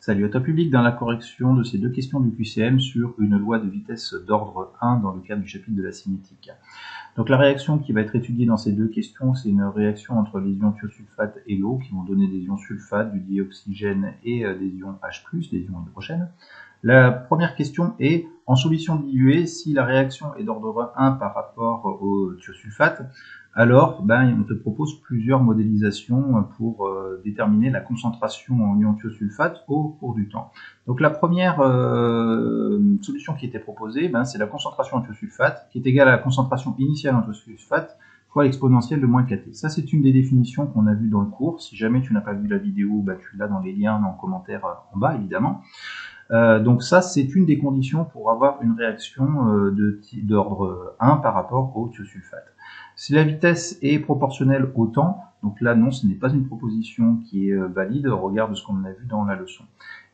Salut à toi public, dans la correction de ces deux questions du QCM sur une loi de vitesse d'ordre 1 dans le cadre du chapitre de la cinétique. Donc la réaction qui va être étudiée dans ces deux questions, c'est une réaction entre les ions thiosulfate et l'eau qui vont donner des ions sulfate, du dioxygène et des ions H+, des ions hydrogène. La première question est, en solution diluée, si la réaction est d'ordre 1 par rapport au thiosulfate, alors on te propose plusieurs modélisations pour déterminer la concentration en ion thiosulfate au cours du temps. Donc la première solution qui était proposée, c'est la concentration en thiosulfate qui est égale à la concentration initiale en thiosulfate fois l'exponentielle de moins kT. Ça, c'est une des définitions qu'on a vues dans le cours. Si jamais tu n'as pas vu la vidéo, tu l'as dans les liens en commentaire en bas, évidemment. Donc ça, c'est une des conditions pour avoir une réaction d'ordre 1 par rapport au thiosulfate. Si la vitesse est proportionnelle au temps, donc là non, ce n'est pas une proposition qui est valide au regard de ce qu'on a vu dans la leçon.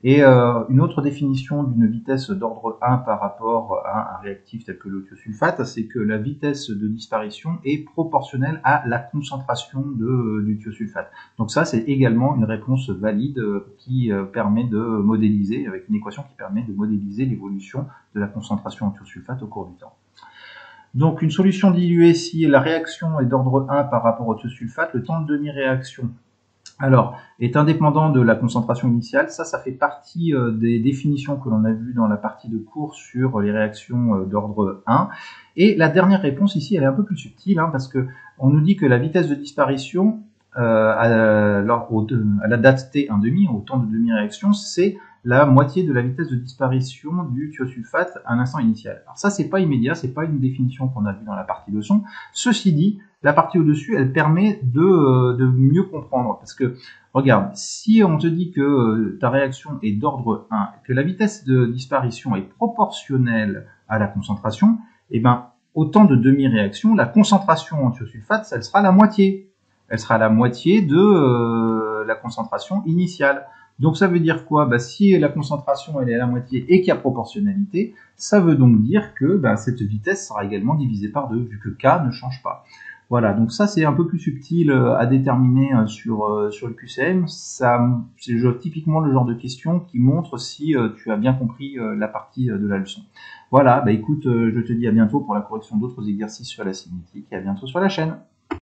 Et une autre définition d'une vitesse d'ordre 1 par rapport à un réactif tel que le thiosulfate, c'est que la vitesse de disparition est proportionnelle à la concentration du thiosulfate. Donc ça, c'est également une réponse valide qui permet de modéliser, avec une équation qui permet de modéliser l'évolution de la concentration en thiosulfate au cours du temps. Donc une solution diluée, si la réaction est d'ordre 1 par rapport au thiosulfate, le temps de demi-réaction est indépendant de la concentration initiale. Ça fait partie des définitions que l'on a vues dans la partie de cours sur les réactions d'ordre 1. Et la dernière réponse ici, elle est un peu plus subtile, parce que on nous dit que la vitesse de disparition à la date t1,5, au temps de demi-réaction, c'est la moitié de la vitesse de disparition du thiosulfate à l'instant initial. Alors ça, c'est pas immédiat, c'est pas une définition qu'on a vue dans la partie leçon. Ceci dit, la partie au-dessus, elle permet de mieux comprendre. Parce que, regarde, si on te dit que ta réaction est d'ordre 1, que la vitesse de disparition est proportionnelle à la concentration, au temps de demi-réaction, la concentration en thiosulfate, elle sera la moitié. Elle sera la moitié de la concentration initiale. Donc ça veut dire quoi? Si la concentration elle est à la moitié et qu'il y a proportionnalité, ça veut donc dire que cette vitesse sera également divisée par 2, vu que K ne change pas. Voilà, donc ça c'est un peu plus subtil à déterminer sur le QCM. C'est typiquement le genre de question qui montre si tu as bien compris la partie de la leçon. Voilà, écoute, je te dis à bientôt pour la correction d'autres exercices sur la cinétique et à bientôt sur la chaîne.